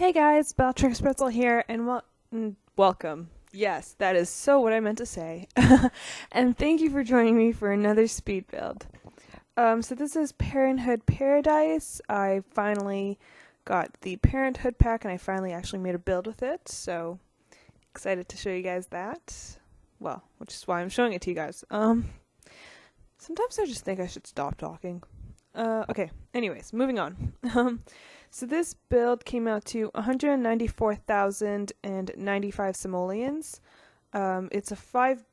Hey guys, Bellatrix Pretzel here, and welcome. Yes, that is so what I meant to say. And thank you for joining me for another speed build. So this is Parenthood Paradise. I finally got the Parenthood pack, and I finally actually made a build with it, so excited to show you guys that. Well, which is why I'm showing it to you guys. Sometimes I just think I should stop talking. Okay, anyways, moving on. So this build came out to 194,095 simoleons. It's a five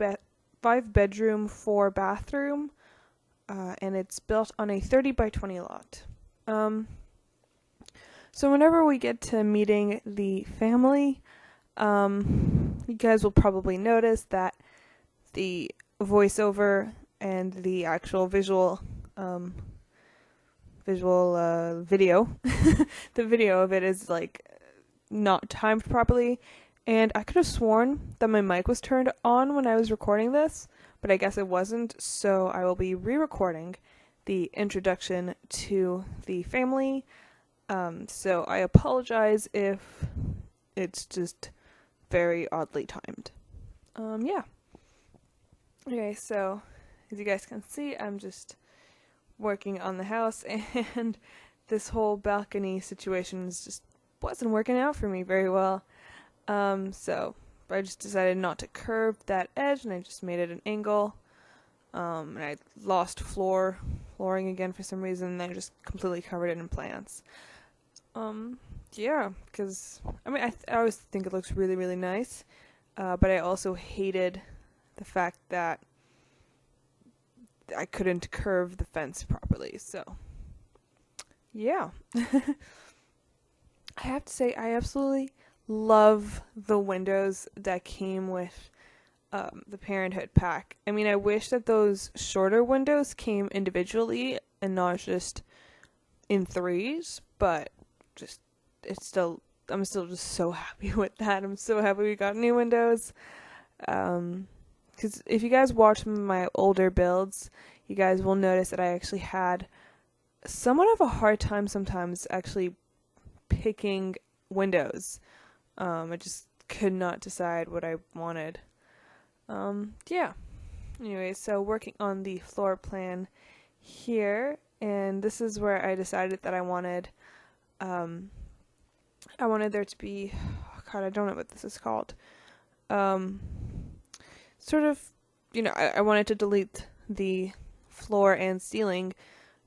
bedroom, 4 bathroom, and it's built on a 30 by 20 lot. So whenever we get to meeting the family, you guys will probably notice that the voiceover and the actual visual video the video of it is like not timed properly, and I could have sworn that my mic was turned on when I was recording this, but I guess it wasn't, so I will be re-recording the introduction to the family. So I apologize if it's just very oddly timed. Yeah. Okay, so as you guys can see, I'm just working on the house, and this whole balcony situation just wasn't working out for me very well. So I just decided not to curve that edge, and I just made it an angle. And I lost flooring again for some reason, and I just completely covered it in plants. Yeah, because I mean, I always think it looks really, really nice, but I also hated the fact that I couldn't curve the fence properly, so yeah. I have to say, I absolutely love the windows that came with the Parenthood pack. I mean, I wish that those shorter windows came individually and not just in threes, but just I'm still just so happy with that. I'm so happy we got new windows. Because if you guys watch some of my older builds, you guys will notice that I actually had somewhat of a hard time sometimes actually picking windows. I just could not decide what I wanted. Yeah. Anyway, so working on the floor plan here, and this is where I decided that I wanted there to be, oh God, I don't know what this is called. Sort of, I wanted to delete the floor and ceiling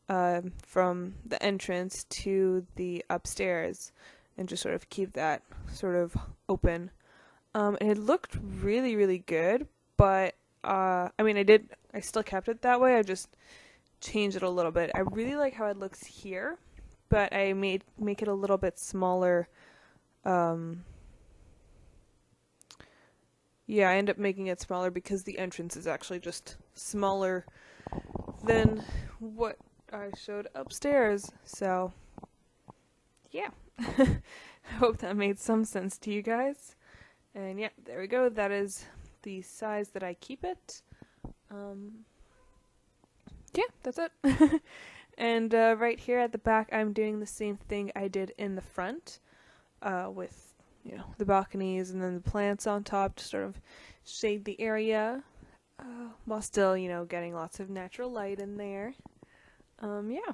from the entrance to the upstairs and just sort of keep that sort of open. And it looked really, really good, but I mean, I still kept it that way. I just changed it a little bit. I really like how it looks here, but I make it a little bit smaller. Yeah, I end up making it smaller because the entrance is actually just smaller than what I showed upstairs. So, yeah. I hope that made some sense to you guys. And yeah, there we go. That is the size that I keep it. Yeah, that's it. And right here at the back, I'm doing the same thing I did in the front with the balconies and then the plants on top to sort of shade the area while still, getting lots of natural light in there. Yeah.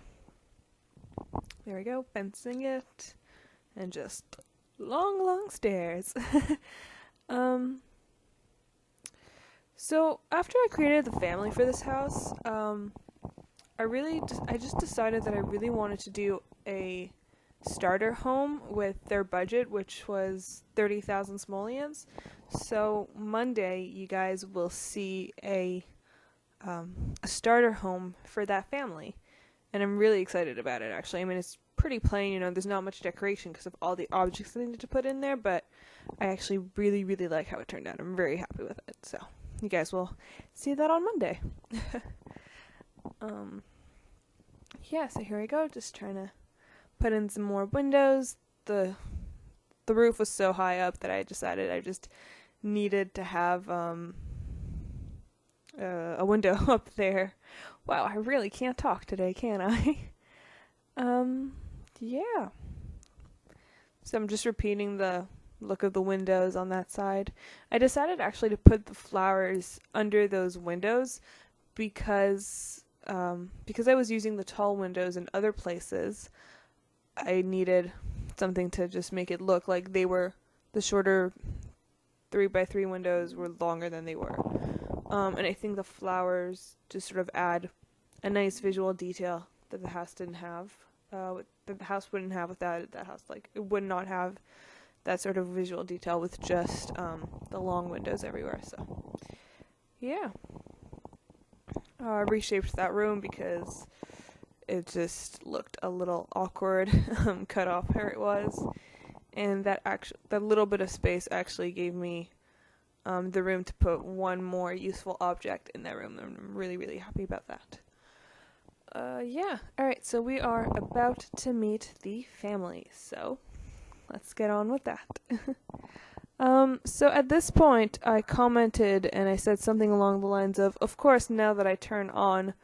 There we go, fencing it, and just long, long stairs. So after I created the family for this house, I just decided that I really wanted to do a starter home with their budget, which was 30,000 simoleons. So Monday, you guys will see a starter home for that family, and I'm really excited about it. Actually, I mean, it's pretty plain. There's not much decoration because of all the objects I needed to put in there, but I actually really, really like how it turned out. I'm very happy with it. So you guys will see that on Monday. Yeah. So here we go. Just trying to put in some more windows. The roof was so high up that I decided I just needed to have a window up there. Wow, I really can't talk today, can I? Yeah. So I'm just repeating the look of the windows on that side. I decided actually to put the flowers under those windows because I was using the tall windows in other places. I needed something to just make it look like they were the shorter 3x3 windows were longer than they were. And I think the flowers just sort of add a nice visual detail that the house didn't have. That the house wouldn't have without that house. Like, it would not have that sort of visual detail with just the long windows everywhere. So, yeah. I reshaped that room because it just looked a little awkward, cut off where it was. And that little bit of space actually gave me the room to put one more useful object in that room. I'm really, really happy about that. Yeah. Alright, so we are about to meet the family, so let's get on with that. So at this point, I commented and I said something along the lines of course, now that I turn on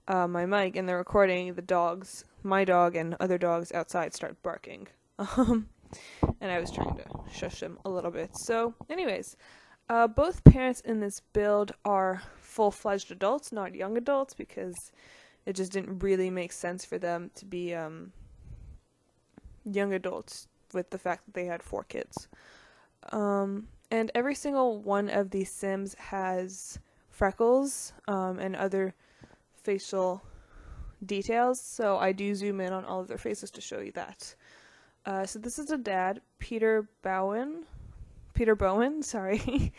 my mic and the recording, the dogs, my dog and other dogs outside start barking. And I was trying to shush them a little bit. So, anyways, both parents in this build are full-fledged adults, not young adults, because it just didn't really make sense for them to be young adults with the fact that they had 4 kids. And every single one of these Sims has freckles and other facial details, so I do zoom in on all of their faces to show you that. So this is the dad, Peter Bowen, sorry.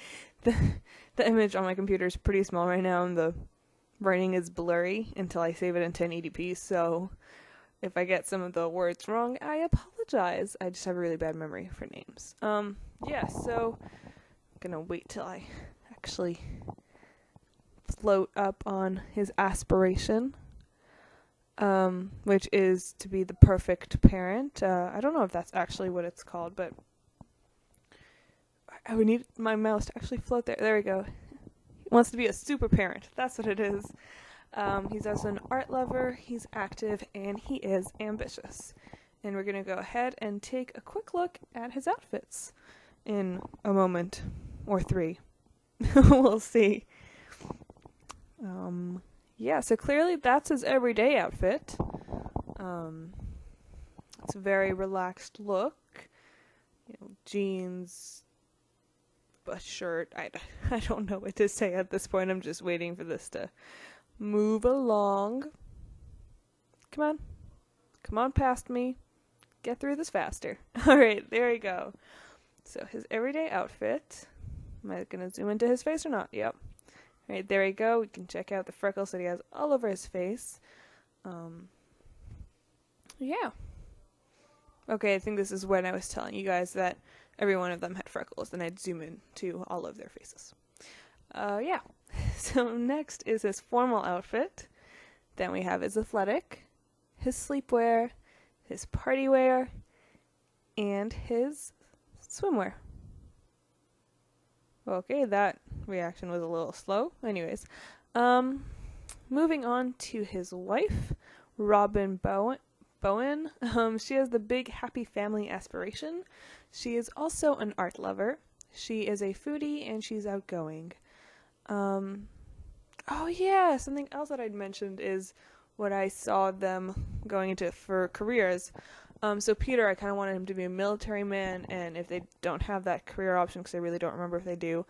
The image on my computer is pretty small right now, and the writing is blurry until I save it in 1080p, so if I get some of the words wrong, I apologize. I just have a really bad memory for names. Yeah, so I'm gonna wait till I actually float up on his aspiration, which is to be the perfect parent. I don't know if that's actually what it's called, but I would need my mouse to actually float there. There we go. He wants to be a super parent. That's what it is. He's also an art lover, he's active, and he is ambitious. And we're going to go ahead and take a quick look at his outfits in a moment or 3. We'll see. Yeah, so clearly that's his everyday outfit. It's a very relaxed look. Jeans, a shirt. I don't know what to say at this point. I'm just waiting for this to move along. Come on past me. Get through this faster. Alright, there we go. So his everyday outfit. Am I going to zoom into his face or not? Yep. Alright, there we go. We can check out the freckles that he has all over his face. Yeah. Okay, I think this is when I was telling you guys that every one of them had freckles, and I'd zoom in to all of their faces. Yeah. So next is his formal outfit. Then we have his athletic, his sleepwear, his party wear, and his swimwear. Okay, that reaction was a little slow. Anyways, moving on to his wife, Robin Bowen. She has the big happy family aspiration. She is also an art lover. She is a foodie and she's outgoing. Oh yeah, something else that I'd mentioned is what I saw them going into for careers. So Peter, I kind of wanted him to be a military man, and if they don't have that career option, because I really don't remember if they do,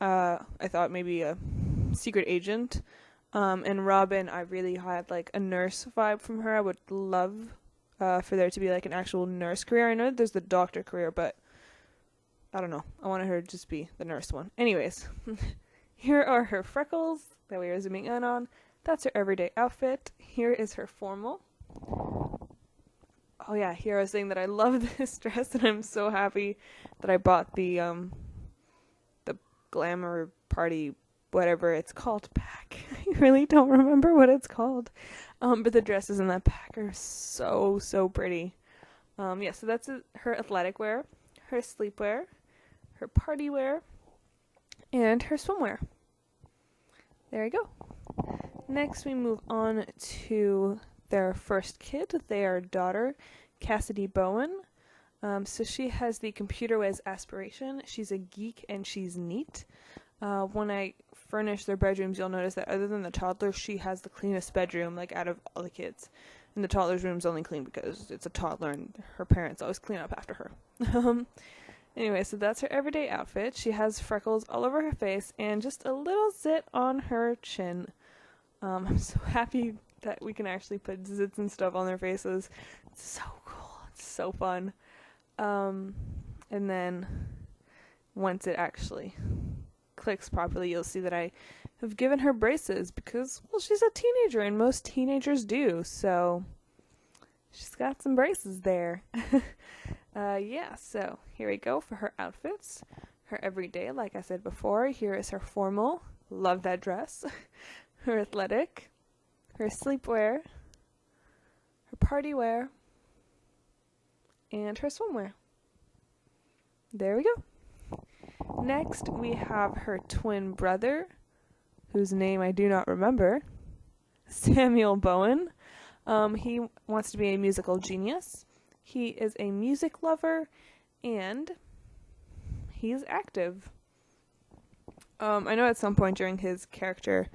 I thought maybe a secret agent. And Robin, I really had like a nurse vibe from her. I would love for there to be like an actual nurse career. I know there's the doctor career, but I don't know. I wanted her to just be the nurse one. Anyways, here are her freckles that we are zooming in on. That's her everyday outfit. Here is her formal. Oh yeah, here I was saying that I love this dress, and I'm so happy that I bought the glamour party, whatever it's called, pack. I really don't remember what it's called. But the dresses in that pack are so pretty. Yeah, so that's her athletic wear, her sleepwear, her party wear, and her swimwear. There you go. Next, we move on to their first kid, their daughter, Cassidy Bowen. So she has the computer whiz aspiration. She's a geek and she's neat. When I furnish their bedrooms, you'll notice that other than the toddler, she has the cleanest bedroom, like, out of all the kids. And the toddler's room's only clean because it's a toddler and her parents always clean up after her. Anyway, so that's her everyday outfit. She has freckles all over her face and just a little zit on her chin. I'm so happy that we can actually put zits and stuff on their faces. It's so cool. It's so fun. And then once it actually clicks properly, you'll see that I have given her braces because, well, she's a teenager and most teenagers do, so she's got some braces there. Yeah, so here we go for her outfits. Her everyday, like I said before, here is her formal, love that dress, her athletic, her sleepwear, her party wear, and her swimwear. There we go. Next, we have her twin brother, whose name I do not remember, Samuel Bowen. He wants to be a musical genius. He is a music lover, and he's active. I know at some point during his character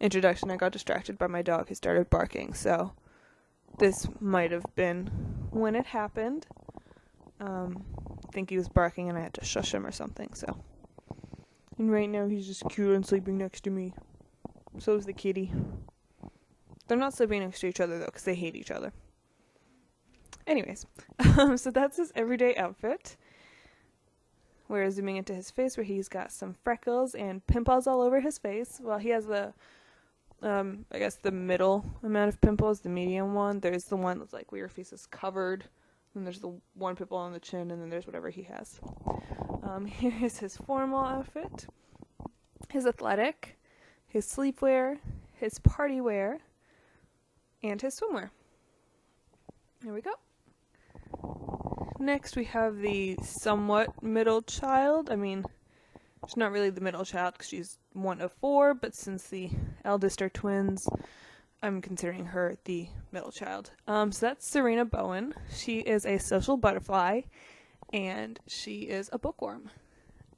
introduction, I got distracted by my dog who started barking, so this might have been when it happened. I think he was barking and I had to shush him or something, so. And right now he's just cute and sleeping next to me. So is the kitty. They're not sleeping next to each other though, because they hate each other. Anyways, so that's his everyday outfit. We're zooming into his face where he's got some freckles and pimples all over his face. Well, he has the, I guess the middle amount of pimples, the medium one. There's the one that's like where your face is covered. Then there's the one pimple on the chin, and then there's whatever he has. Here's his formal outfit, his athletic, his sleepwear, his party wear, and his swimwear. There we go. Next, we have the somewhat middle child. I mean, she's not really the middle child because she's one of four, but since the eldest are twins, I'm considering her the middle child. So that's Serena Bowen. She is a social butterfly, and she is a bookworm.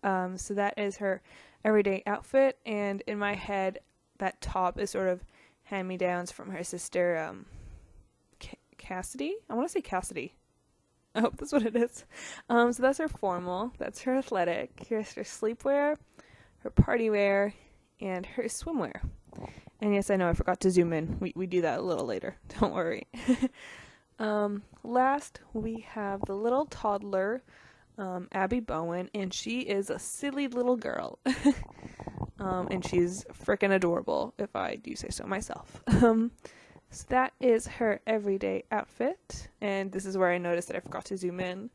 So that is her everyday outfit, and in my head, that top is sort of hand-me-downs from her sister, Cassidy? I want to say Cassidy. I hope that's what it is. So that's her formal, that's her athletic, here's her sleepwear, her party wear, and her swimwear. And yes, I know I forgot to zoom in. We do that a little later. Don't worry. Last, we have the little toddler, Abby Bowen, and she is a silly little girl. And she's frickin' adorable, if I do say so myself. So that is her everyday outfit, and this is where I noticed that I forgot to zoom in,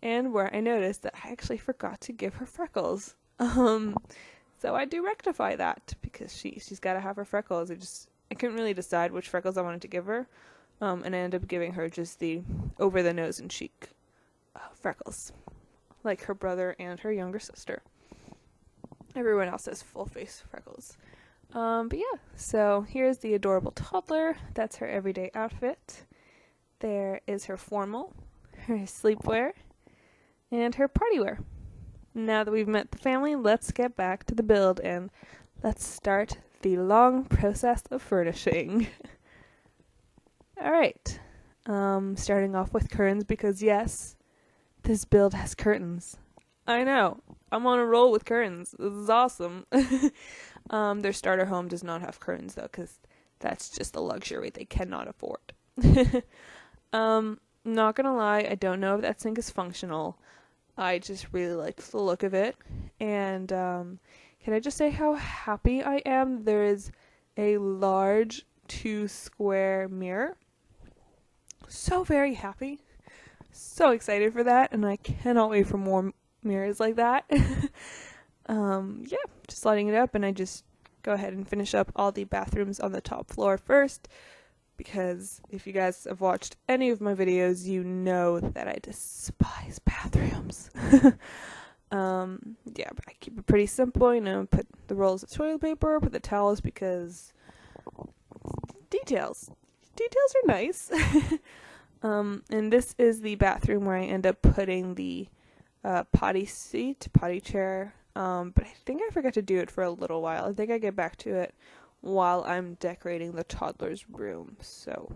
and where I noticed that I actually forgot to give her freckles. So I do rectify that, because she's got to have her freckles. I couldn't really decide which freckles I wanted to give her, and I ended up giving her just the over the nose and cheek freckles, like her brother and her younger sister. Everyone else has full face freckles. But yeah, so here's the adorable toddler. That's her everyday outfit. There is her formal, her sleepwear, and her party wear. Now that we've met the family, let's get back to the build and let's start the long process of furnishing. Alright, starting off with curtains because yes, this build has curtains. I know, I'm on a roll with curtains. This is awesome. Their starter home does not have curtains though, because that's just a luxury they cannot afford. Not gonna lie, I don't know if that sink is functional. I just really like the look of it. And can I just say how happy I am? There is a large 2-square mirror. So very happy. So excited for that, and I cannot wait for more mirrors like that. Yeah, just lighting it up, and I just go ahead and finish up all the bathrooms on the top floor first, because if you guys have watched any of my videos, you know that I despise bathrooms. Yeah, but I keep it pretty simple, put the rolls of toilet paper, put the towels, because details are nice. And this is the bathroom where I end up putting the potty chair. But I think I forgot to do it for a little while. I think I get back to it while I'm decorating the toddler's room. So,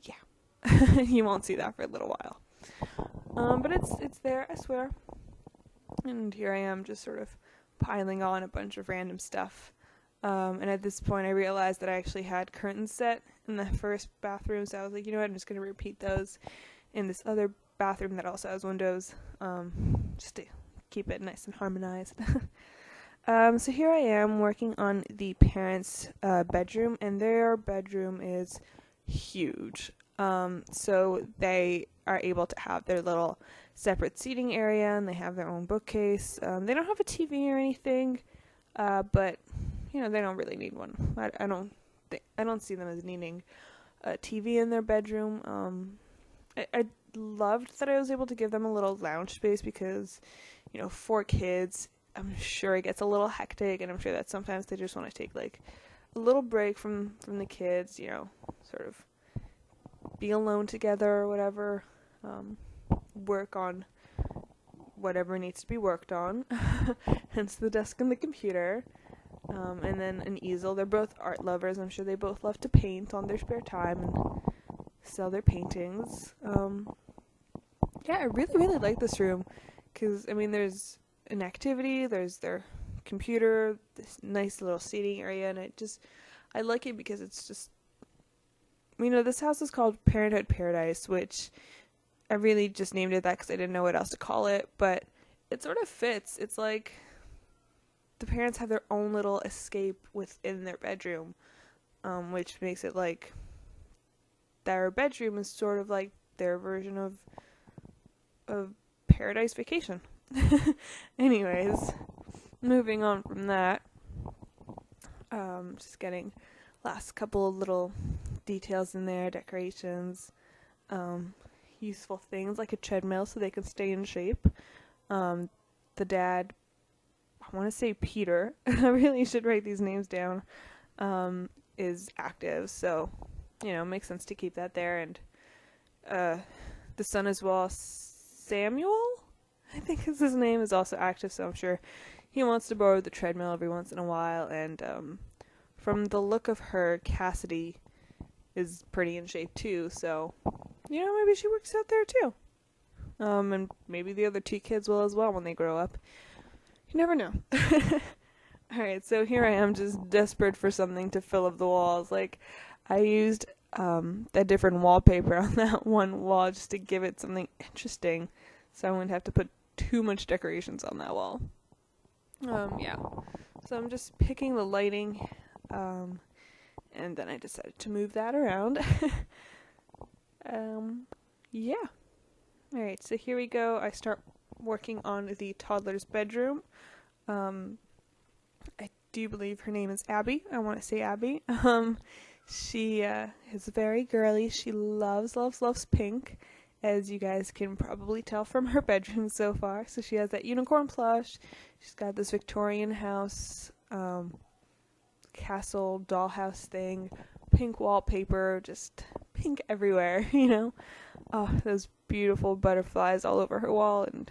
yeah. You won't see that for a little while. But it's there, I swear. And here I am just sort of piling on a bunch of random stuff. And at this point I realized that I actually had curtains set in the first bathroom, so I was like, you know what, I'm just going to repeat those in this other bathroom that also has windows, just to keep it nice and harmonized. So here I am working on the parents' bedroom, and their bedroom is huge. So they are able to have their little separate seating area, and they have their own bookcase. They don't have a TV or anything, but they don't really need one. I don't see them as needing a TV in their bedroom. I loved that I was able to give them a little lounge space because, 4 kids, I'm sure it gets a little hectic, and I'm sure that sometimes they just want to take like a little break from the kids, sort of be alone together or whatever, work on whatever needs to be worked on, hence the desk and the computer. And then an easel. They're both art lovers. I'm sure they both love to paint on their spare time and sell their paintings. Yeah, I really, really like this room because, there's an activity, there's their computer, this nice little seating area, and I like it because it's just, this house is called Parenthood Paradise, which I really just named it that because I didn't know what else to call it, but it sort of fits. It's like the parents have their own little escape within their bedroom, which makes it like their bedroom is sort of like their version of Paradise Vacation. Anyways, moving on from that, just getting last couple of little details in there, decorations, useful things like a treadmill so they can stay in shape. The dad, I want to say Peter, I really should write these names down, is active, so, makes sense to keep that there. And the son as well, Samuel, I think is his name, is also active, so I'm sure he wants to borrow the treadmill every once in a while. And from the look of her, Cassidy is pretty in shape too, so, maybe she works out there too. And maybe the other 2 kids will as well when they grow up. You never know. Alright, so here I am just desperate for something to fill up the walls. Like, I used a different wallpaper on that one wall just to give it something interesting, so I wouldn't have to put too much decorations on that wall. Yeah. So I'm just picking the lighting, and then I decided to move that around. Yeah. Alright, so here we go. I start working on the toddler's bedroom. I do believe her name is Abby. I want to say Abby. She is very girly. She loves pink, as you guys can probably tell from her bedroom so far. So she has that unicorn plush. She's got this Victorian house, castle, dollhouse thing, pink wallpaper, just pink everywhere, Oh, those beautiful butterflies all over her wall, and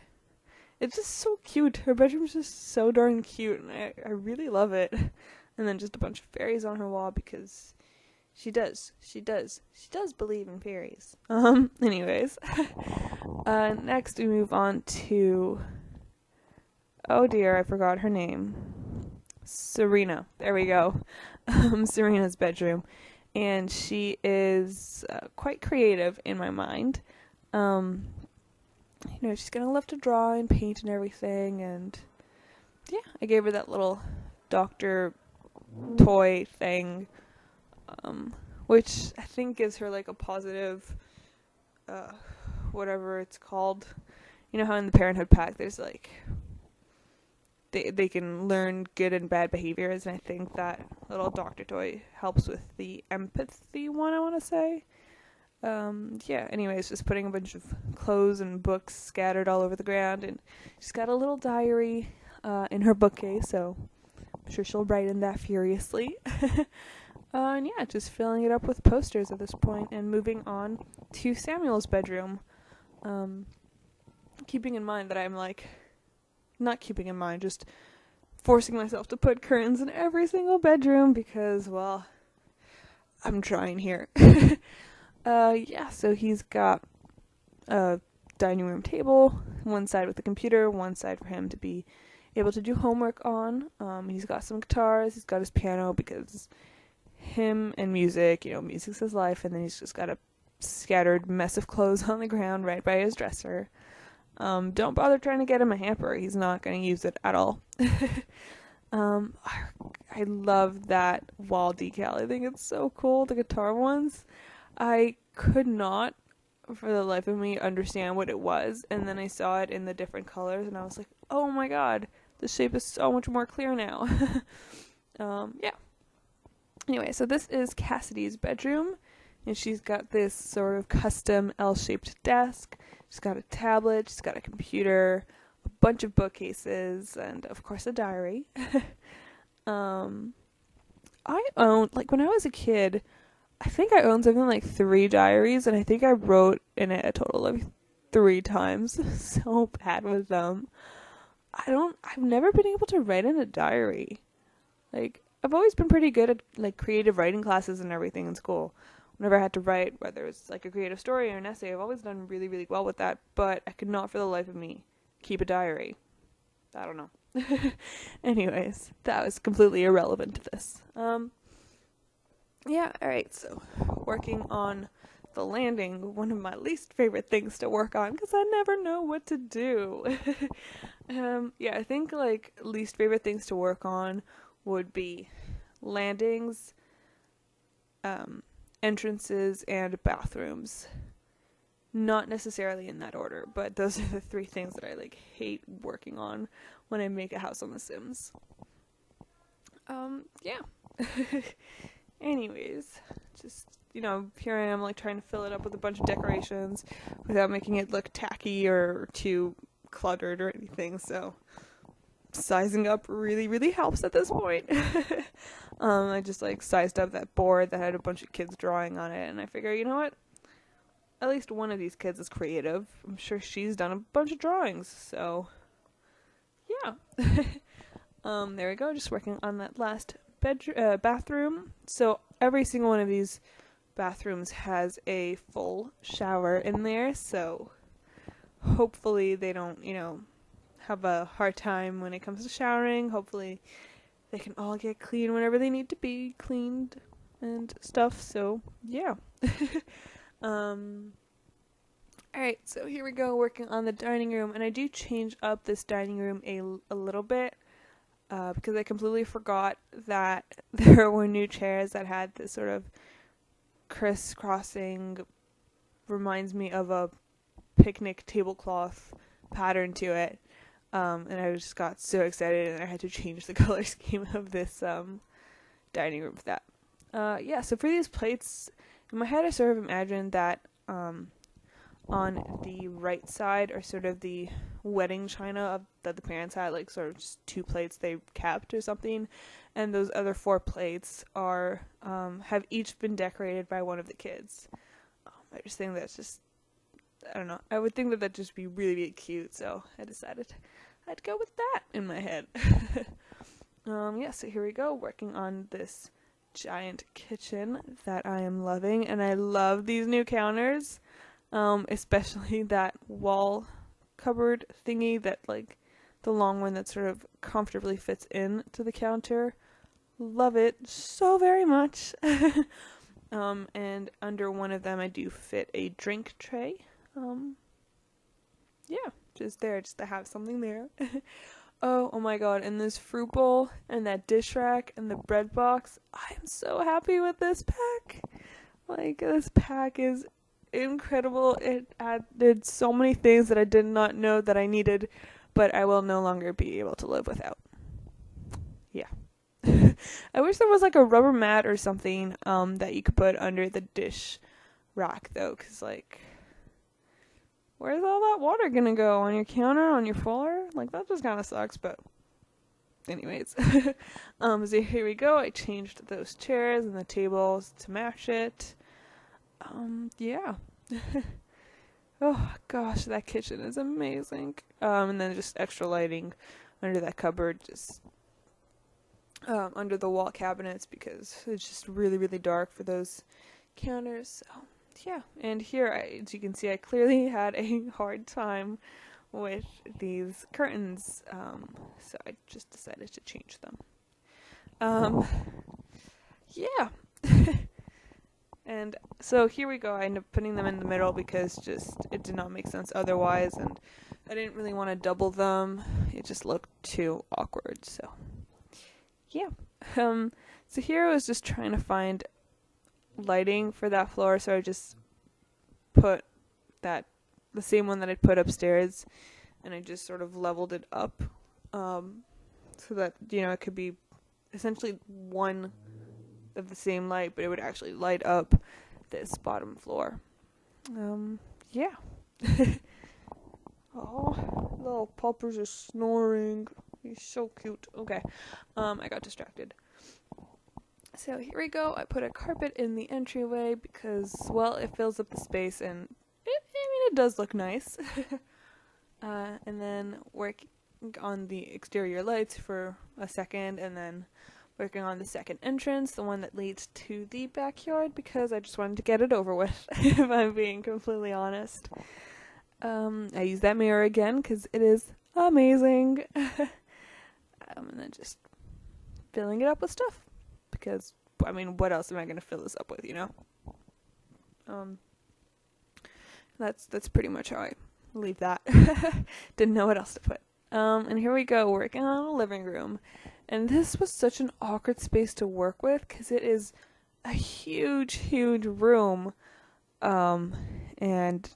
it's just so cute. Her bedroom's just so darn cute, and I really love it. And then just a bunch of fairies on her wall because she does believe in fairies. Anyways. Next we move on to, oh dear, I forgot her name. Serena. There we go. Serena's bedroom. And she is quite creative in my mind. She's gonna love to draw and paint and everything, and yeah, I gave her that little doctor toy thing, which I think gives her like a positive, whatever it's called. How in the Parenthood pack there's like, they can learn good and bad behaviors, and I think that little doctor toy helps with the empathy one, I want to say. Yeah, anyways, just putting a bunch of clothes and books scattered all over the ground, and she's got a little diary in her bookcase, so I'm sure she'll write in that furiously. And yeah, just filling it up with posters at this point and moving on to Samuel's bedroom. Keeping in mind that I'm like, not keeping in mind, just forcing myself to put curtains in every single bedroom because, well, I'm trying here. Yeah, so he's got a dining room table, one side with the computer, one side for him to be able to do homework on. He's got some guitars, he's got his piano because him and music, music's his life, and then he's just got a scattered mess of clothes on the ground right by his dresser. Don't bother trying to get him a hamper. He's not going to use it at all. I love that wall decal. I think it's so cool, the guitar ones. I could not, for the life of me, understand what it was, and then I saw it in the different colors, and I was like, oh my god, the shape is so much more clear now. Yeah. Anyway, so this is Cassidy's bedroom, and she's got this sort of custom L-shaped desk. She's got a tablet, she's got a computer, a bunch of bookcases, and of course a diary. I owned, like when I was a kid, I think I owned something like 3 diaries, and I think I wrote in it a total of 3 times. So bad with them. I've never been able to write in a diary. Like, I've always been pretty good at like creative writing classes and everything in school. Whenever I had to write, whether it's like a creative story or an essay, I've always done really, really well with that, but I could not for the life of me keep a diary. I don't know. Anyways, that was completely irrelevant to this. Yeah, alright, so working on the landing, one of my least favorite things to work on because I never know what to do. Yeah, I think like least favorite things to work on would be landings, entrances, and bathrooms. Not necessarily in that order, but those are the 3 things that I like hate working on when I make a house on The Sims. Yeah. Anyways, just, here I am like trying to fill it up with a bunch of decorations without making it look tacky or too cluttered or anything, so sizing up really, really helps at this point. I just like sized up that board that had a bunch of kids drawing on it, and I figure, you know what? At least one of these kids is creative. I'm sure she's done a bunch of drawings, so yeah. There we go, just working on that last bathroom. So every single one of these bathrooms has a full shower in there, so hopefully they don't, have a hard time when it comes to showering. Hopefully they can all get clean whenever they need to be cleaned and stuff, so yeah. Alright, so here we go, working on the dining room, and I do change up this dining room a little bit, because I completely forgot that there were new chairs that had this sort of crisscrossing, reminds me of a picnic tablecloth pattern to it, and I just got so excited, and I had to change the color scheme of this dining room for that. Yeah, so for these plates, in my head I sort of imagined that on the right side are sort of the wedding china that the parents had, like sort of just 2 plates they kept or something, and those other 4 plates are have each been decorated by one of the kids. I just think that's just, I don't know, I would think that that'd just be really, really cute, so I decided I'd go with that in my head. Yeah, so here we go, working on this giant kitchen that I am loving, and I love these new counters, especially that wall cupboard thingy, that like the long one that sort of comfortably fits in to the counter. Love it so very much. And under one of them I do fit a drink tray. Yeah, just there, just to have something there. Oh my god, and this fruit bowl, and that dish rack, and the bread box. I am so happy with this pack. Like, this pack is incredible. It added so many things that I did not know that I needed, but I will no longer be able to live without. Yeah. I wish there was like a rubber mat or something that you could put under the dish rack though, because like, where's all that water gonna go? On your counter, on your floor? Like, that just kind of sucks, but anyways. So here we go. I changed those chairs and the tables to match it. Yeah. Oh gosh, that kitchen is amazing. And then just extra lighting under that cupboard, just under the wall cabinets, because it's just really, really dark for those counters. So yeah, and here, as you can see, I clearly had a hard time with these curtains, so I just decided to change them. Yeah. And so here we go. I ended up putting them in the middle because just it did not make sense otherwise, and I didn't really want to double them. It just looked too awkward. So yeah. So here I was just trying to find lighting for that floor, so I just put the same one that I'd put upstairs, and I just sort of leveled it up, so that, it could be essentially one of the same light, but it would actually light up this bottom floor. Yeah. Oh, little puppers are snoring. He's so cute. Okay. I got distracted. So here we go. I put a carpet in the entryway because, well, it fills up the space, and it does look nice. And then working on the exterior lights for a second, and then working on the second entrance, the one that leads to the backyard, because I just wanted to get it over with, if I'm being completely honest. I used that mirror again because it is amazing. And then just filling it up with stuff, because, what else am I going to fill this up with, That's pretty much how I leave that. Didn't know what else to put. And here we go, working on a living room. And this was such an awkward space to work with because it is a huge, huge room. And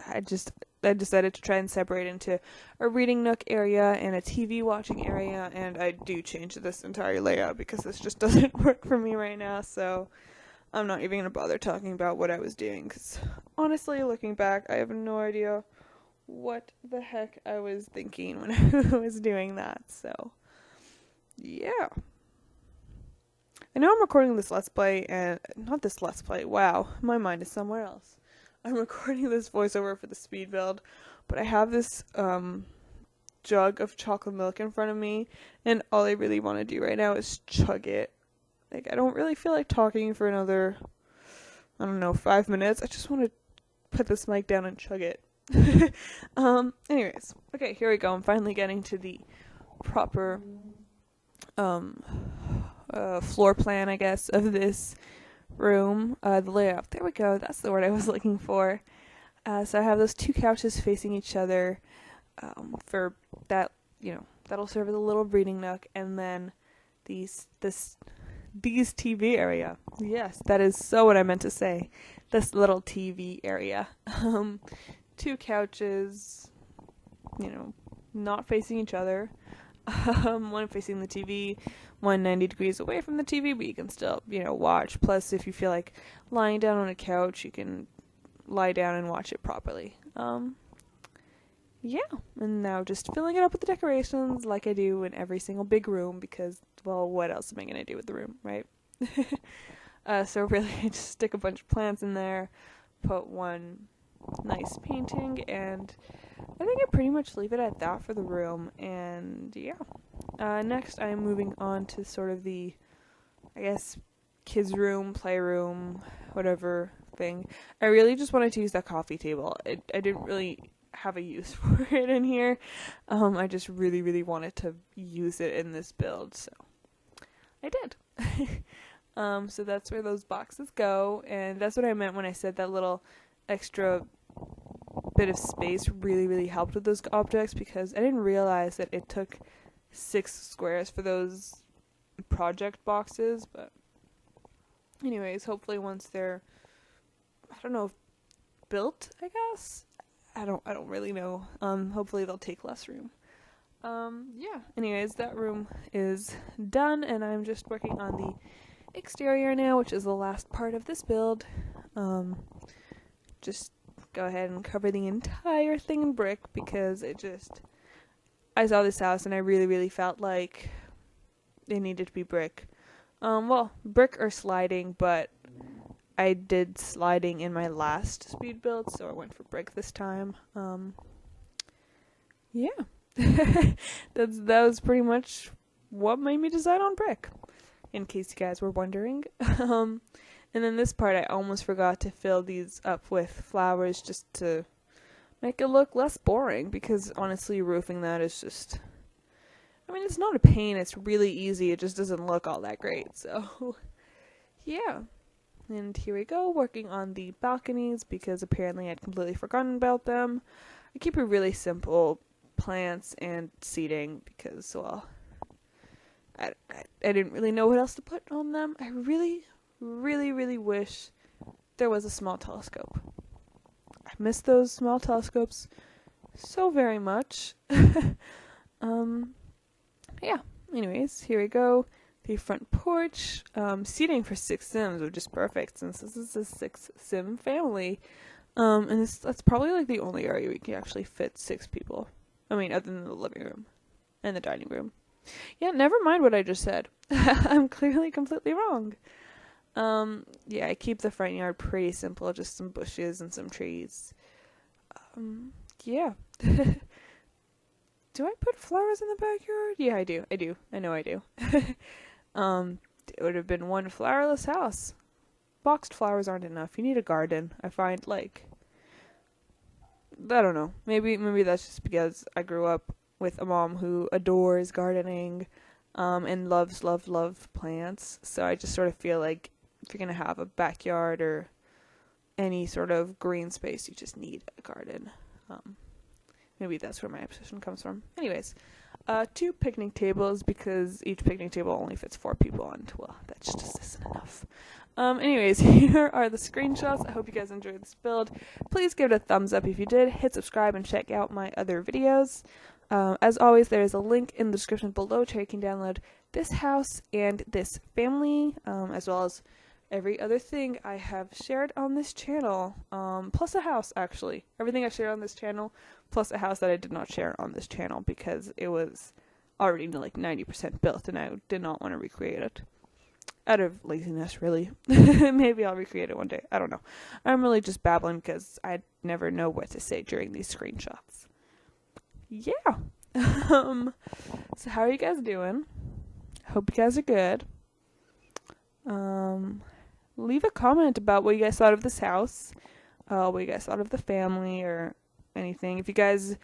I decided to try and separate into a reading nook area and a TV watching area, and I do change this entire layout because this just doesn't work for me right now, so I'm not even going to bother talking about what I was doing, because honestly, looking back, I have no idea what the heck I was thinking when I was doing that, so yeah. I know I'm recording this Let's Play, and not this Let's Play, wow, my mind is somewhere else. I'm recording this voiceover for the Speedbuild, but I have this jug of chocolate milk in front of me, and all I really want to do right now is chug it. Like, I don't really feel like talking for another, 5 minutes. I just want to put this mic down and chug it. Anyways, okay, here we go. I'm finally getting to the proper floor plan, I guess, of this room. The layout. There we go. That's the word I was looking for. So I have those two couches facing each other, for that, that'll serve as a little reading nook, and then these TV area. Yes, that is so what I meant to say. This little TV area. Two couches, not facing each other. One facing the TV, one 90 degrees away from the TV, but you can still, watch. Plus, if you feel like lying down on a couch, you can lie down and watch it properly. Yeah, and now just filling it up with the decorations like I do in every single big room, because, well, what else am I going to do with the room, right? So really, I just stick a bunch of plants in there, put one nice painting, and I think I pretty much leave it at that for the room, and yeah. Next, I'm moving on to sort of the, I guess, kids' room, playroom, whatever thing. I really just wanted to use that coffee table. I didn't really have a use for it in here. I just really, really wanted to use it in this build, so I did. So that's where those boxes go, and that's what I meant when I said that little extra bit of space really, really helped with those objects, because I didn't realize that it took 6 squares for those project boxes. But anyways, hopefully once they're, built, I guess. I don't really know. Hopefully they'll take less room. Yeah. Anyways, that room is done, and I'm just working on the exterior now, which is the last part of this build. Just go ahead and cover the entire thing in brick, because it just I saw this house and I really, really felt like it needed to be brick. Well, brick or sliding, but I did sliding in my last speed build, so I went for brick this time. Yeah. That was pretty much what made me decide on brick, in case you guys were wondering. And then this part, I almost forgot to fill these up with flowers just to make it look less boring, because honestly, roofing that is just, I mean, it's not a pain, it's really easy, it just doesn't look all that great, so, yeah. And here we go, working on the balconies, because apparently I'd completely forgotten about them. I keep it really simple, plants and seating, because, well, I didn't really know what else to put on them. I really, really, really wish there was a small telescope. I miss those small telescopes so very much. Yeah, anyways, here we go. The front porch, seating for 6 Sims, which is perfect since this is a 6 Sim family. And that's probably like the only area we can actually fit 6 people. I mean, other than the living room and the dining room. Yeah, never mind what I just said. I'm clearly completely wrong. Yeah, I keep the front yard pretty simple, just some bushes and some trees. Yeah. Do I put flowers in the backyard? Yeah, I do. I know I do. It would have been one flowerless house. Boxed flowers aren't enough. You need a garden. I find, like, I don't know. Maybe that's just because I grew up with a mom who adores gardening, and loves plants. So I just sort of feel like if you're gonna have a backyard or any sort of green space, you just need a garden. Maybe that's where my obsession comes from. Anyways, 2 picnic tables, because each picnic table only fits 4 people, and well, that just isn't enough. Anyways, here are the screenshots. I hope you guys enjoyed this build. Please give it a thumbs up if you did. Hit subscribe and check out my other videos. As always, there is a link in the description below where you can download this house and this family, as well as every other thing I have shared on this channel, plus a house, actually. Everything I shared on this channel, plus a house that I did not share on this channel, because it was already like 90% built, and I did not want to recreate it. Out of laziness, really. Maybe I'll recreate it one day. I don't know. I'm really just babbling because I never know what to say during these screenshots. Yeah. So how are you guys doing? Hope you guys are good. Leave a comment about what you guys thought of this house, what you guys thought of the family, or anything. If you guys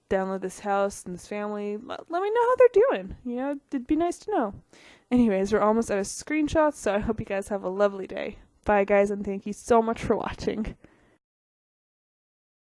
download this house and this family, let me know how they're doing. You know, it'd be nice to know. Anyways, we're almost out of screenshots, so I hope you guys have a lovely day. Bye, guys, and thank you so much for watching.